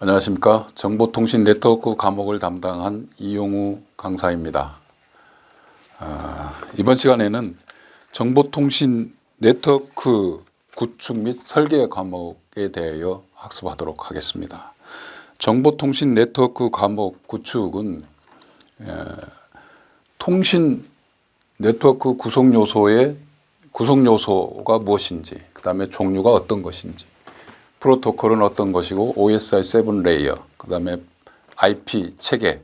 안녕하십니까. 정보통신 네트워크 과목을 담당한 이용우 강사입니다. 이번 시간에는 정보통신 네트워크 구축 및 설계 과목에 대하여 학습하도록 하겠습니다. 정보통신 네트워크 과목 구축은 통신 네트워크 구성 요소가 무엇인지, 그 다음에 종류가 어떤 것인지, 프로토콜은 어떤 것이고 OSI 7 레이어, 그 다음에 IP 체계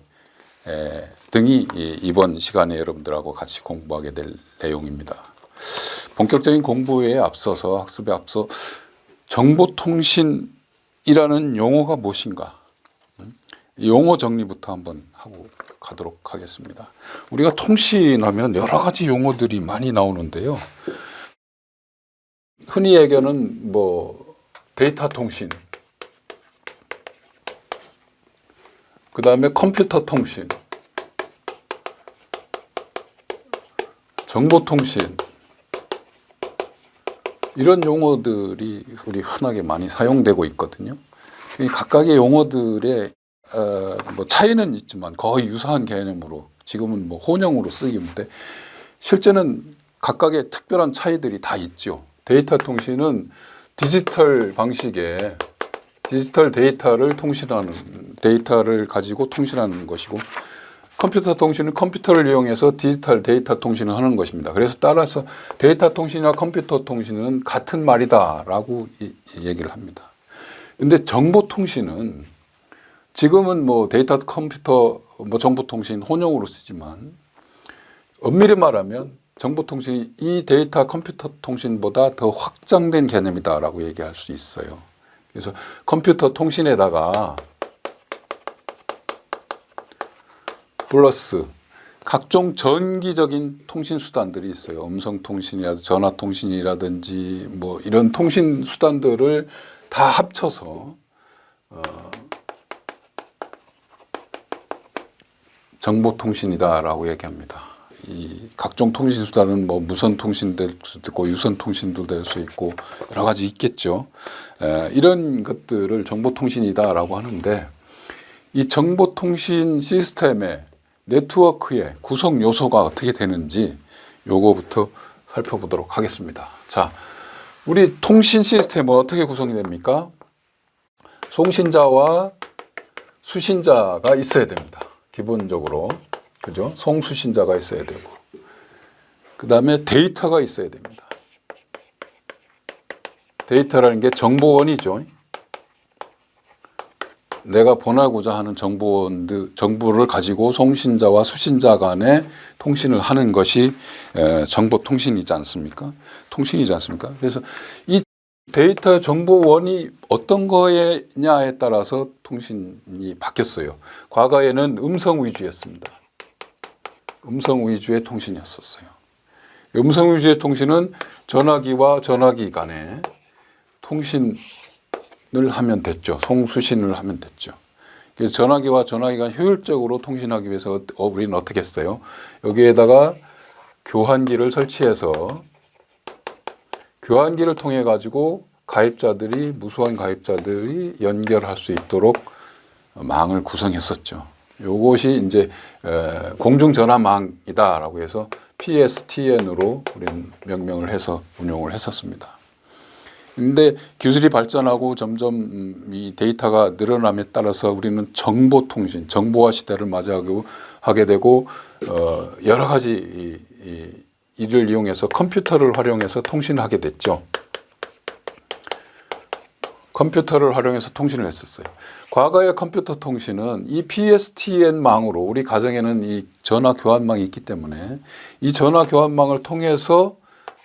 등이 이번 시간에 여러분들하고 같이 공부하게 될 내용입니다. 본격적인 공부에 앞서서, 학습에 앞서 정보통신이라는 용어가 무엇인가, 용어 정리부터 한번 하고 가도록 하겠습니다. 우리가 통신하면 여러 가지 용어들이 많이 나오는데요. 흔히 얘기하는 데이터 통신, 그 다음에 컴퓨터 통신, 정보통신, 이런 용어들이 우리 흔하게 많이 사용되고 있거든요. 각각의 용어들의 차이는 있지만 거의 유사한 개념으로 지금은 혼용으로 쓰기인데 실제는 각각의 특별한 차이들이 다 있죠. 데이터 통신은 디지털 방식의 디지털 데이터를 가지고 통신하는 것이고, 컴퓨터 통신은 컴퓨터를 이용해서 디지털 데이터 통신을 하는 것입니다. 그래서 따라서 데이터 통신이나 컴퓨터 통신은 같은 말이다라고 얘기를 합니다. 그런데 정보 통신은 지금은 데이터 컴퓨터 정보 통신 혼용으로 쓰지만 엄밀히 말하면 정보통신이 이 데이터 컴퓨터 통신보다 더 확장된 개념이다라고 얘기할 수 있어요. 그래서 컴퓨터 통신에다가 플러스 각종 전기적인 통신 수단들이 있어요. 음성 통신이라든지 전화 통신이라든지 이런 통신 수단들을 다 합쳐서 정보통신이다라고 얘기합니다. 이 각종 통신 수단은 무선 통신도 될 수도 있고 유선 통신도 될 수 있고 여러 가지 있겠죠. 이런 것들을 정보통신이다라고 하는데, 이 정보통신 시스템의 네트워크의 구성 요소가 어떻게 되는지 요거부터 살펴보도록 하겠습니다. 자, 우리 통신 시스템은 어떻게 구성이 됩니까? 송신자와 수신자가 있어야 됩니다. 기본적으로. 그죠? 송수신자가 있어야 되고, 그 다음에 데이터가 있어야 됩니다. 데이터라는 게 정보원이죠. 내가 보내고자 하는 정보를 가지고 송신자와 수신자 간에 통신을 하는 것이 정보통신이지 않습니까? 통신이지 않습니까? 그래서 이 데이터 정보원이 어떤 거냐에 따라서 통신이 바뀌었어요. 과거에는 음성 위주였습니다. 음성 위주의 통신이었었어요. 음성 위주의 통신은 전화기와 전화기 간에 통신을 하면 됐죠. 송수신을 하면 됐죠. 그래서 전화기와 전화기 간 효율적으로 통신하기 위해서 우리는 어떻게 했어요? 여기에다가 교환기를 설치해서 교환기를 통해 가지고 무수한 가입자들이 연결할 수 있도록 망을 구성했었죠. 요것이 이제 공중전화망이다라고 해서 PSTN으로 우리는 명명을 해서 운용을 했었습니다. 그런데 기술이 발전하고 점점 이 데이터가 늘어남에 따라서 우리는 정보통신, 정보화 시대를 맞이하게 되고 여러 가지 이를 이용해서 컴퓨터를 활용해서 통신을 하게 됐죠. 컴퓨터를 활용해서 통신을 했었어요. 과거의 컴퓨터 통신은 이 PSTN망으로, 우리 가정에는 이 전화 교환망이 있기 때문에 이 전화 교환망을 통해서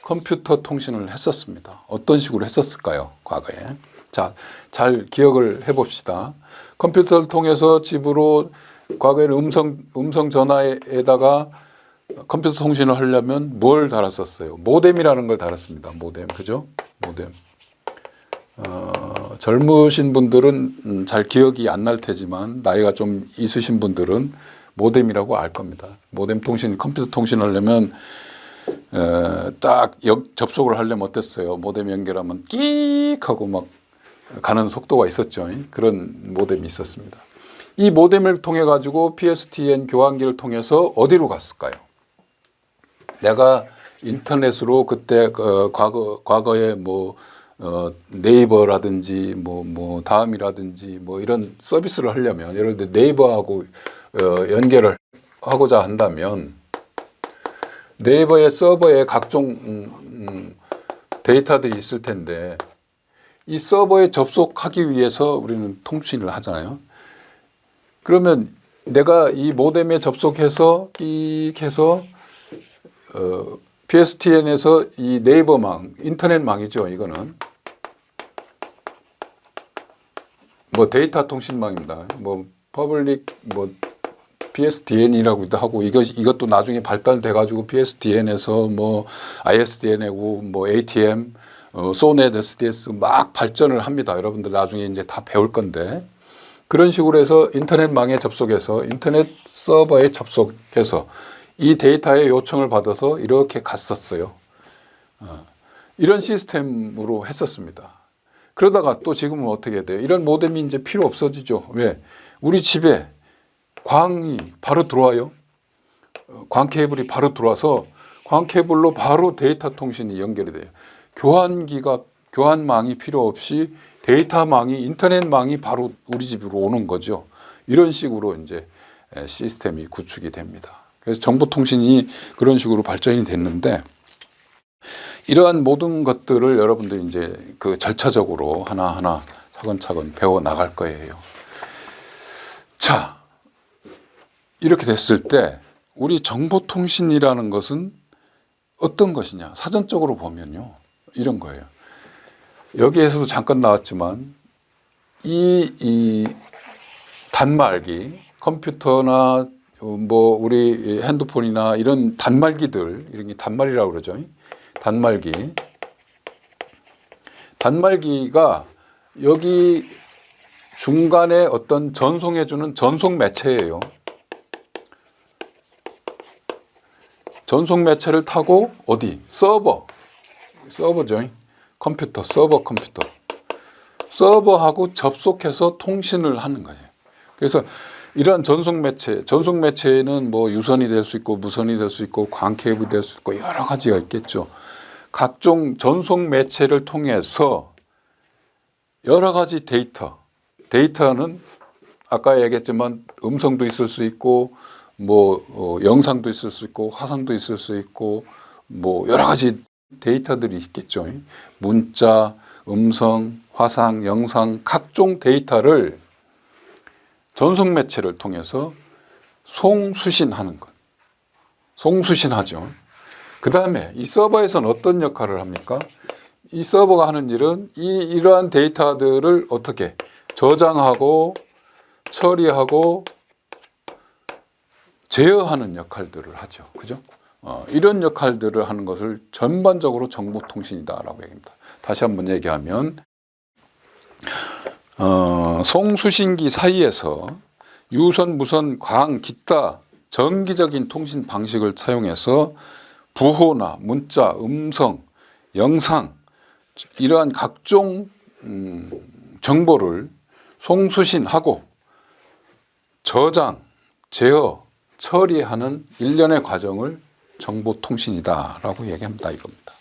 컴퓨터 통신을 했었습니다. 어떤 식으로 했었을까요? 과거에. 자, 잘 기억을 해봅시다. 컴퓨터를 통해서 집으로 과거에는 음성 전화에다가 컴퓨터 통신을 하려면 뭘 달았었어요? 모뎀이라는 걸 달았습니다. 모뎀. 그죠? 모뎀. 젊으신 분들은 잘 기억이 안 날 테지만 나이가 좀 있으신 분들은 모뎀이라고 알 겁니다. 모뎀 통신, 컴퓨터 통신을 하려면 딱 접속을 하려면 어땠어요? 모뎀 연결하면 끼익 하고 막 가는 속도가 있었죠. 그런 모뎀이 있었습니다. 이 모뎀을 통해 가지고 PSTN 교환기를 통해서 어디로 갔을까요? 내가 인터넷으로 그때 과거에 뭐 네이버라든지 뭐 다음이라든지 뭐 이런 서비스를 하려면 예를 들어 네이버하고 연결을 하고자 한다면 네이버의 서버에 각종 데이터들이 있을 텐데 이 서버에 접속하기 위해서 우리는 통신을 하잖아요. 그러면 내가 이 모뎀에 접속해서 끽 해서 PSTN에서 이 네이버망, 인터넷망이죠. 이거는 뭐 데이터 통신망입니다. 뭐 퍼블릭 뭐 PSDN이라고도 하고 이것도 나중에 발달돼 가지고 PSDN에서 뭐 ISDN하고 뭐 ATM, 소넷, SDS 막 발전을 합니다. 여러분들 나중에 이제 다 배울 건데 그런 식으로 해서 인터넷망에 접속해서 인터넷 서버에 접속해서 이 데이터의 요청을 받아서 이렇게 갔었어요. 이런 시스템으로 했었습니다. 그러다가 또 지금은 어떻게 돼요? 이런 모뎀이 이제 필요 없어지죠. 왜? 우리 집에 광이 바로 들어와요. 광 케이블이 바로 들어와서 광 케이블로 바로 데이터 통신이 연결이 돼요. 교환망이 필요 없이 데이터망이 인터넷망이 바로 우리 집으로 오는 거죠. 이런 식으로 이제 시스템이 구축이 됩니다. 그래서 정보통신이 그런 식으로 발전이 됐는데 이러한 모든 것들을 여러분들이 이제 그 절차적으로 하나하나 차근차근 배워 나갈 거예요. 자, 이렇게 됐을 때 우리 정보통신이라는 것은 어떤 것이냐? 사전적으로 보면요. 이런 거예요. 여기에서도 잠깐 나왔지만 이 단말기, 컴퓨터나 뭐 우리 핸드폰이나 이런 단말기들, 이런 게 단말이라고 그러죠. 단말기가 여기 중간에 어떤 전송해주는 전송 매체예요. 전송 매체를 타고 어디? 서버죠. 컴퓨터, 서버하고 접속해서 통신을 하는 거죠. 그래서 이러한 전송 매체에는 뭐 유선이 될 수 있고 무선이 될 수 있고 광 케이블이 될 수 있고 여러 가지가 있겠죠. 각종 전송 매체를 통해서 여러 가지 데이터는 아까 얘기했지만 음성도 있을 수 있고 뭐 영상도 있을 수 있고 화상도 있을 수 있고 뭐 여러 가지 데이터들이 있겠죠. 문자, 음성, 화상, 영상 각종 데이터를 전송 매체를 통해서 송수신하는 것. 송수신하죠. 그 다음에 이 서버에서는 어떤 역할을 합니까? 이 서버가 하는 일은 이러한 데이터들을 어떻게 저장하고 처리하고 제어하는 역할들을 하죠. 그죠? 이런 역할들을 하는 것을 전반적으로 정보통신이다라고 얘기합니다. 다시 한번 얘기하면 송수신기 사이에서 유선, 무선, 광, 기타 정기적인 통신 방식을 사용해서 부호나 문자, 음성, 영상 이러한 각종 정보를 송수신하고 저장, 제어, 처리하는 일련의 과정을 정보통신이다라고 얘기합니다. 이겁니다.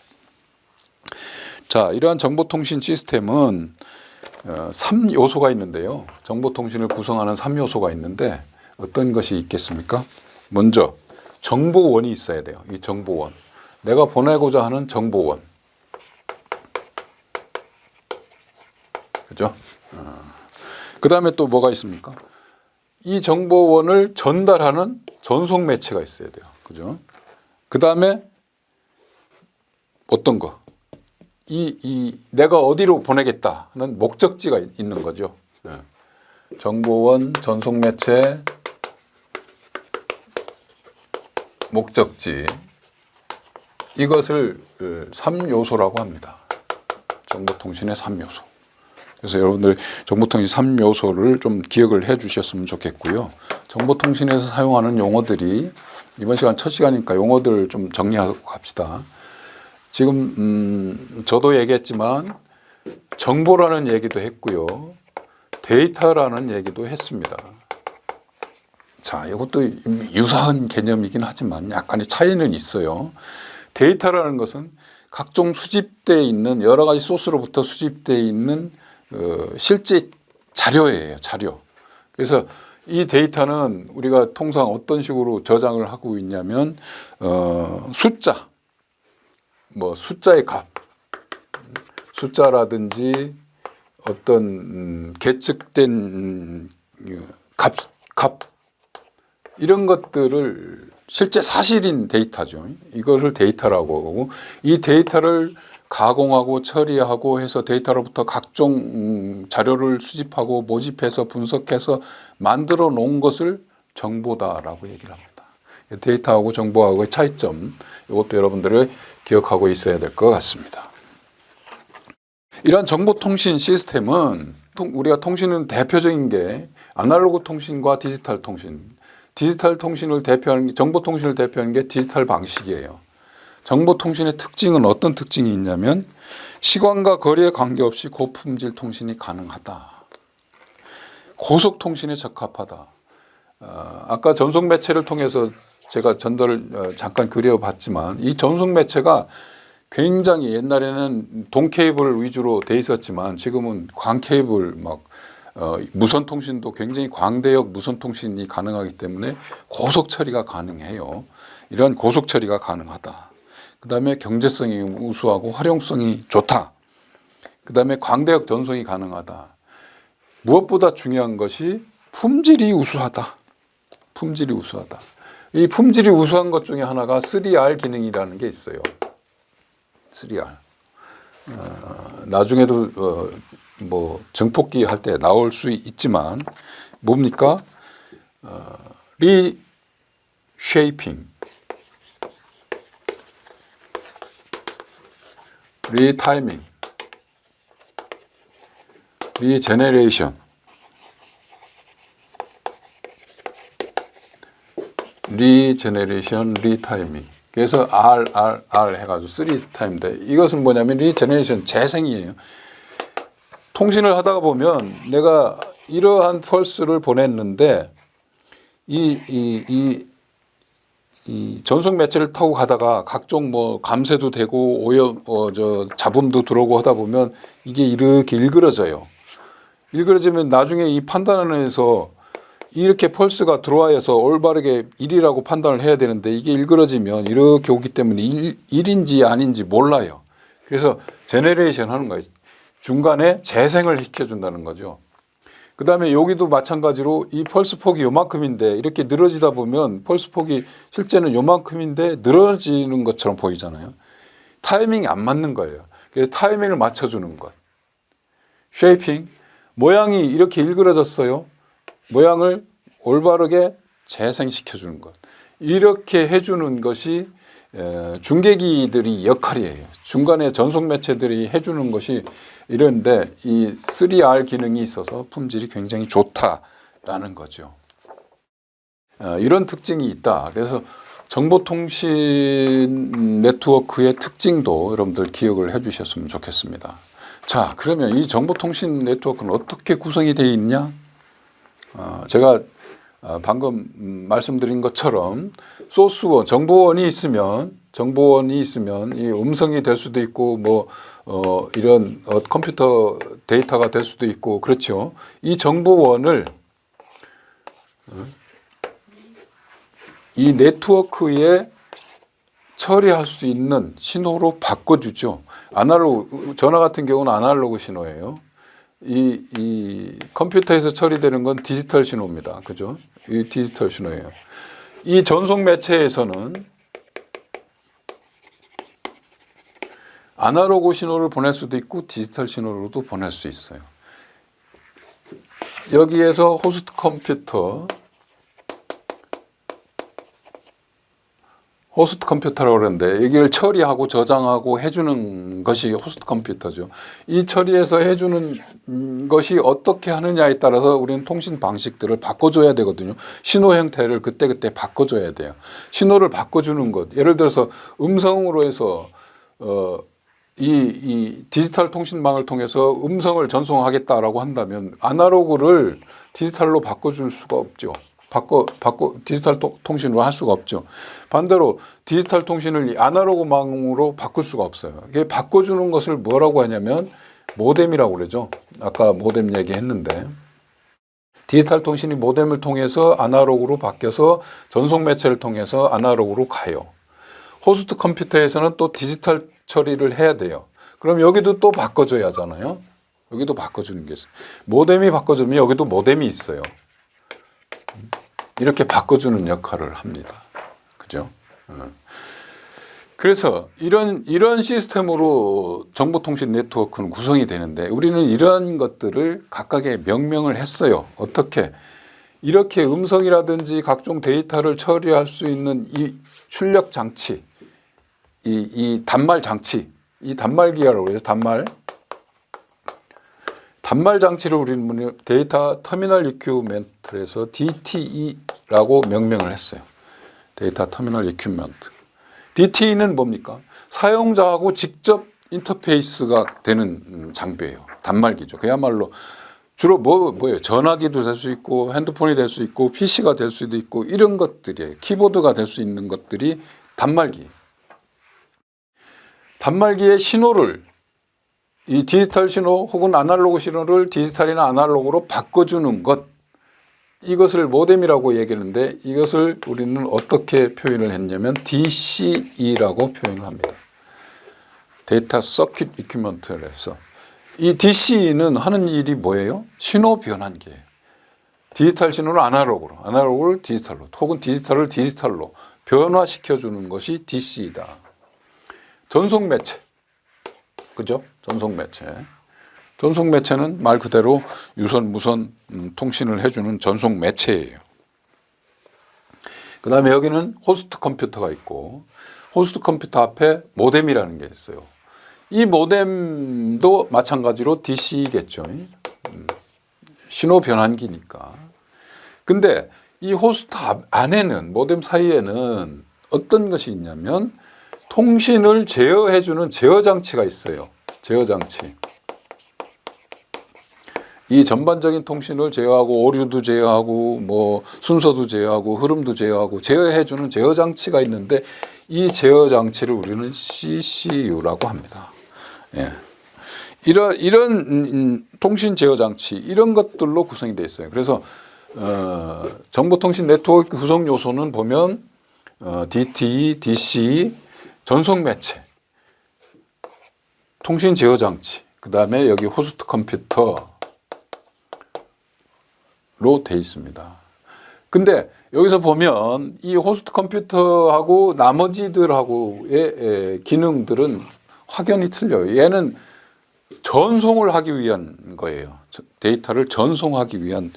자, 이러한 정보통신 시스템은 3요소가 있는데요. 정보통신을 구성하는 3요소가 있는데 어떤 것이 있겠습니까? 먼저 정보원이 있어야 돼요. 이 정보원. 내가 보내고자 하는 정보원. 그죠? 그 다음에 또 뭐가 있습니까? 이 정보원을 전달하는 전송 매체가 있어야 돼요. 그죠? 그 다음에 어떤 거? 내가 어디로 보내겠다는 목적지가 있는 거죠. 정보원, 전송 매체, 목적지. 이것을 3요소라고 합니다. 정보통신의 3요소. 그래서 여러분들 정보통신 3요소를 좀 기억을 해 주셨으면 좋겠고요. 정보통신에서 사용하는 용어들이 이번 시간 첫 시간이니까 용어들을 좀 정리하고 갑시다. 지금 저도 얘기했지만 정보라는 얘기도 했고요. 데이터라는 얘기도 했습니다. 자, 이것도 유사한 개념이긴 하지만 약간의 차이는 있어요. 데이터라는 것은 각종 수집되어 있는 여러 가지 소스로부터 수집되어 있는 실제 자료예요. 자료. 그래서 이 데이터는 우리가 통상 어떤 식으로 저장을 하고 있냐면 숫자, 뭐 숫자의 값, 숫자라든지 어떤 계측된 값 이런 것들을 실제 사실인 데이터죠. 이것을 데이터라고 하고 이 데이터를 가공하고 처리하고 해서 데이터로부터 각종 자료를 수집하고 모집해서 분석해서 만들어 놓은 것을 정보다라고 얘기를 합니다. 데이터하고 정보하고의 차이점 이것도 여러분들이 기억하고 있어야 될 것 같습니다. 이러한 정보통신 시스템은 우리가 통신은 대표적인 게 아날로그 통신과 디지털 통신. 디지털 통신을 대표하는 정보통신을 대표하는 게 디지털 방식이에요. 정보통신의 특징은 어떤 특징이 있냐면 시간과 거리에 관계없이 고품질 통신이 가능하다. 고속통신에 적합하다. 아까 전송 매체를 통해서 제가 전달을 잠깐 그려봤지만 이 전송 매체가 굉장히 옛날에는 동 케이블 위주로 돼 있었지만 지금은 광 케이블 무선 통신도 굉장히 광대역 무선 통신이 가능하기 때문에 고속 처리가 가능해요. 이런 고속 처리가 가능하다. 그다음에 경제성이 우수하고 활용성이 좋다. 그다음에 광대역 전송이 가능하다. 무엇보다 중요한 것이 품질이 우수하다. 품질이 우수하다. 이 품질이 우수한 것 중에 하나가 3R 기능이라는 게 있어요. 3R. 나중에도 뭐 증폭기 할 때 나올 수 있지만 뭡니까? 리쉐이핑, 리타이밍, 리제네레이션, 리타이밍. 그래서 R 해가지고 3타임인데 이것은 뭐냐면 리제네레이션 재생이에요. 통신을 하다가 보면 내가 이러한 펄스를 보냈는데 이 전송 매체를 타고 가다가 각종 뭐 감쇄도 되고 잡음도 들어오고 하다 보면 이게 이렇게 일그러져요. 일그러지면 나중에 이 판단원에서 이렇게 펄스가 들어와서 올바르게 1이라고 판단을 해야 되는데 이게 일그러지면 이렇게 오기 때문에 1인지 아닌지 몰라요. 그래서 제네레이션 하는 거예요. 중간에 재생을 시켜준다는 거죠. 그 다음에 여기도 마찬가지로 이 펄스 폭이 요만큼인데 이렇게 늘어지다 보면 펄스 폭이 실제는 요만큼인데 늘어지는 것처럼 보이잖아요. 타이밍이 안 맞는 거예요. 그래서 타이밍을 맞춰주는 것. 쉐이핑, 모양이 이렇게 일그러졌어요. 모양을 올바르게 재생시켜주는 것. 이렇게 해주는 것이 중계기들이 역할이에요. 중간에 전송 매체들이 해주는 것이 이런데 이 3R 기능이 있어서 품질이 굉장히 좋다라는 거죠. 이런 특징이 있다. 그래서 정보통신 네트워크의 특징도 여러분들 기억을 해 주셨으면 좋겠습니다. 자, 그러면 이 정보통신 네트워크는 어떻게 구성이 되어 있냐? 제가 방금 말씀드린 것처럼 소스원, 정보원이 있으면 이 음성이 될 수도 있고 뭐 이런 컴퓨터 데이터가 될 수도 있고 그렇죠. 이 정보원을 이 네트워크에 처리할 수 있는 신호로 바꿔주죠. 아날로그 전화 같은 경우는 아날로그 신호예요. 이 컴퓨터에서 처리되는 건 디지털 신호입니다. 그죠? 이 디지털 신호예요. 이 전송 매체에서는 아날로그 신호를 보낼 수도 있고 디지털 신호로도 보낼 수 있어요. 여기에서 호스트 컴퓨터라고 그러는데 여기를 처리하고 저장하고 해주는 것이 호스트 컴퓨터죠. 이 처리해서 해주는 것이 어떻게 하느냐에 따라서 우리는 통신 방식들을 바꿔줘야 되거든요. 신호 형태를 그때그때 바꿔줘야 돼요. 신호를 바꿔주는 것. 예를 들어서 음성으로 해서 이 디지털 통신망을 통해서 음성을 전송하겠다라고 한다면 아날로그를 디지털로 바꿔줄 수가 없죠. 디지털 통신으로 할 수가 없죠. 반대로 디지털 통신을 아날로그망으로 바꿀 수가 없어요. 이게 바꿔주는 것을 뭐라고 하냐면 모뎀이라고 그러죠. 아까 모뎀 얘기했는데 디지털 통신이 모뎀을 통해서 아날로그로 바뀌어서 전송 매체를 통해서 아날로그로 가요. 호스트 컴퓨터에서는 또 디지털 처리를 해야 돼요. 그럼 여기도 또 바꿔줘야 하잖아요. 여기도 바꿔주는 게 있어요. 모뎀이 바꿔주면 여기도 모뎀이 있어요. 이렇게 바꿔주는 역할을 합니다. 그죠? 그래서 이런 시스템으로 정보통신 네트워크는 구성이 되는데 우리는 이런 것들을 각각의 명명을 했어요. 어떻게? 이렇게 음성이라든지 각종 데이터를 처리할 수 있는 이 출력 장치, 이 단말 장치, 이 단말기라고 그러죠. 단말 장치를 우리는 데이터 터미널 이큐먼트에서 DTE라고 명명을 했어요. 데이터 터미널 이큐먼트. DTE는 뭡니까? 사용자하고 직접 인터페이스가 되는 장비예요. 단말기죠. 그야말로 주로 뭐예요? 전화기도 될 수 있고 핸드폰이 될 수 있고 PC가 될 수도 있고 이런 것들이에요. 키보드가 될 수 있는 것들이 단말기. 단말기의 신호를 이 디지털 신호 혹은 아날로그 신호를 디지털이나 아날로그로 바꿔주는 것, 이것을 모뎀이라고 얘기하는데 이것을 우리는 어떻게 표현을 했냐면 DCE라고 표현을 합니다. 데이터 서킷 이퀴먼트에서 이 DCE는 하는 일이 뭐예요? 신호 변환기예요. 디지털 신호를 아날로그로, 아날로그를 디지털로, 혹은 디지털을 디지털로 변화시켜주는 것이 DCE다. 전송 매체, 그죠? 전송 매체. 전송 매체는 말 그대로 유선, 무선 통신을 해주는 전송 매체예요. 그 다음에 여기는 호스트 컴퓨터가 있고 호스트 컴퓨터 앞에 모뎀이라는 게 있어요. 이 모뎀도 마찬가지로 DC겠죠. 신호 변환기니까. 근데 이 호스트 안에는 모뎀 사이에는 어떤 것이 있냐면 통신을 제어해주는 제어 장치가 있어요. 제어 장치. 이 전반적인 통신을 제어하고 오류도 제어하고 뭐 순서도 제어하고 흐름도 제어하고 제어해주는 제어 장치가 있는데 이 제어 장치를 우리는 CCU라고 합니다. 예. 이런 통신 제어 장치 이런 것들로 구성이 되어 있어요. 그래서 정보통신 네트워크 구성 요소는 보면 DTE, DC, 전송 매체, 통신 제어 장치, 그 다음에 여기 호스트 컴퓨터로 돼 있습니다. 근데 여기서 보면 이 호스트 컴퓨터하고 나머지들하고의 기능들은 확연히 틀려요. 얘는 전송을 하기 위한 거예요. 데이터를 전송하기 위한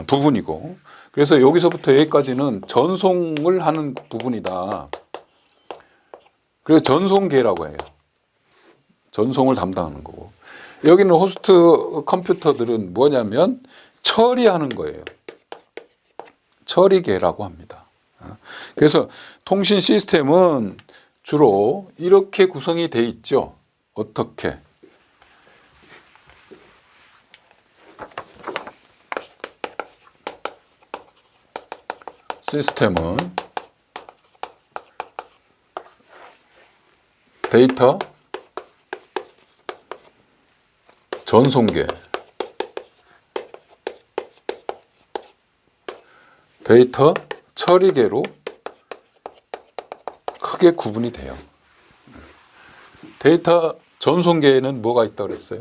부분이고, 그래서 여기서부터 여기까지는 전송을 하는 부분이다. 그래서 전송계라고 해요. 전송을 담당하는 거고. 여기는 호스트 컴퓨터들은 뭐냐면 처리하는 거예요. 처리계라고 합니다. 그래서 통신 시스템은 주로 이렇게 구성이 돼 있죠. 어떻게? 시스템은 데이터 전송계, 데이터 처리계로 크게 구분이 돼요. 데이터 전송계에는 뭐가 있다고 그랬어요?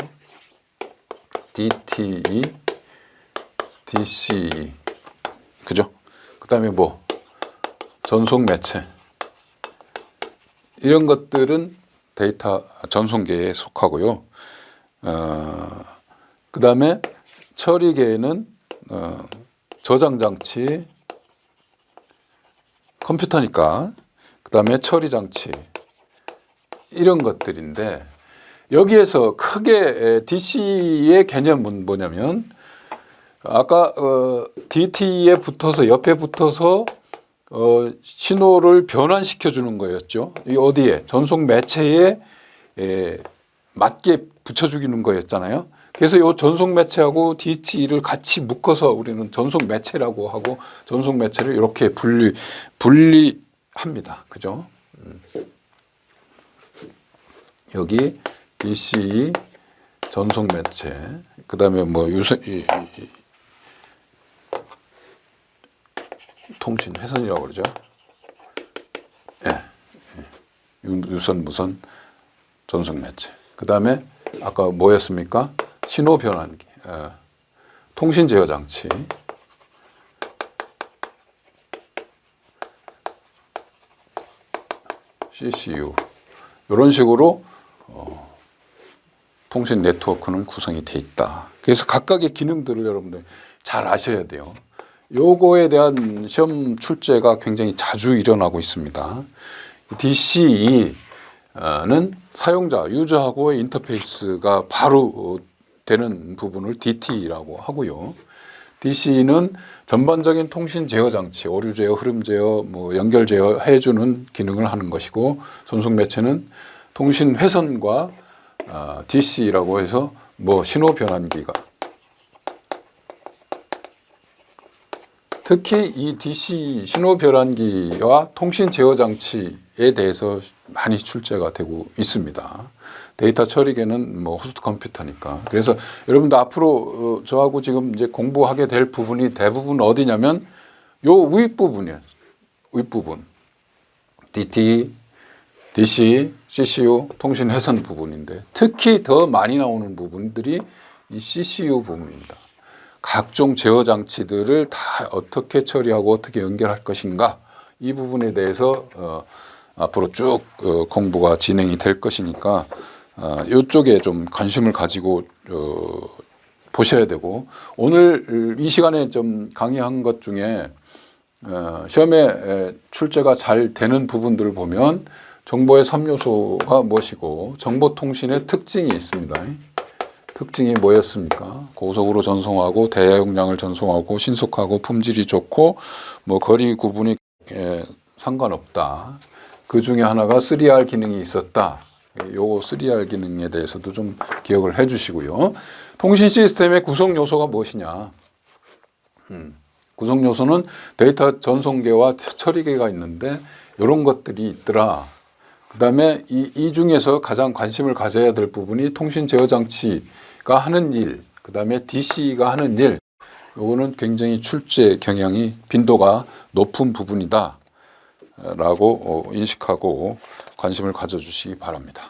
DTE, DCE, 그죠? 그 다음에 뭐 전송 매체, 이런 것들은 데이터 전송계에 속하고요. 그 다음에 처리계에는 저장 장치, 컴퓨터니까, 그 다음에 처리 장치, 이런 것들인데, 여기에서 크게 DC의 개념은 뭐냐면 아까 DT에 붙어서 옆에 붙어서 신호를 변환시켜 주는 거였죠. 이 어디에? 전송 매체에 맞게 붙여주기는 거였잖아요. 그래서 이 전송 매체하고 DT를 같이 묶어서 우리는 전송 매체라고 하고 전송 매체를 이렇게 분리합니다. 그죠? 여기 DC 전송 매체, 그 다음에 뭐 통신 회선이라고 그러죠. 유선, 무선, 전송 매체. 그 다음에 아까 뭐였습니까? 신호 변환기, 통신 제어 장치, CCU. 이런 식으로 통신 네트워크는 구성이 돼 있다. 그래서 각각의 기능들을 여러분들 잘 아셔야 돼요. 요거에 대한 시험 출제가 굉장히 자주 일어나고 있습니다. DCE는 사용자, 유저하고의 인터페이스가 바로 되는 부분을 DT라고 하고요. DC는 전반적인 통신 제어 장치, 오류 제어, 흐름 제어, 뭐 연결 제어 해주는 기능을 하는 것이고, 전송 매체는 통신 회선과 DC라고 해서 뭐 신호 변환기가, 특히 이 DC 신호 변환기와 통신 제어 장치에 대해서 많이 출제가 되고 있습니다. 데이터 처리계는 뭐 호스트 컴퓨터니까. 그래서 여러분들 앞으로 저하고 지금 이제 공부하게 될 부분이 대부분 어디냐면 요 윗부분이에요. 윗부분. DT, DC, CCU, 통신 회선 부분인데 특히 더 많이 나오는 부분들이 이 CCU 부분입니다. 각종 제어 장치들을 다 어떻게 처리하고 어떻게 연결할 것인가, 이 부분에 대해서 앞으로 쭉 공부가 진행이 될 것이니까 이쪽에 좀 관심을 가지고 보셔야 되고, 오늘 이 시간에 좀 강의한 것 중에 시험에 출제가 잘 되는 부분들을 보면 정보의 3요소가 무엇이고 정보통신의 특징이 있습니다. 특징이 뭐였습니까? 고속으로 전송하고 대용량을 전송하고 신속하고 품질이 좋고 뭐 거리 구분이 상관없다. 그 중에 하나가 3R 기능이 있었다. 요 3R 기능에 대해서도 좀 기억을 해 주시고요. 통신 시스템의 구성 요소가 무엇이냐? 구성 요소는 데이터 전송계와 처리계가 있는데 이런 것들이 있더라. 그 다음에 이 중에서 가장 관심을 가져야 될 부분이 통신 제어 장치가 하는 일, 그 다음에 DC가 하는 일, 요거는 굉장히 출제 경향이 빈도가 높은 부분이다 라고 인식하고 관심을 가져주시기 바랍니다.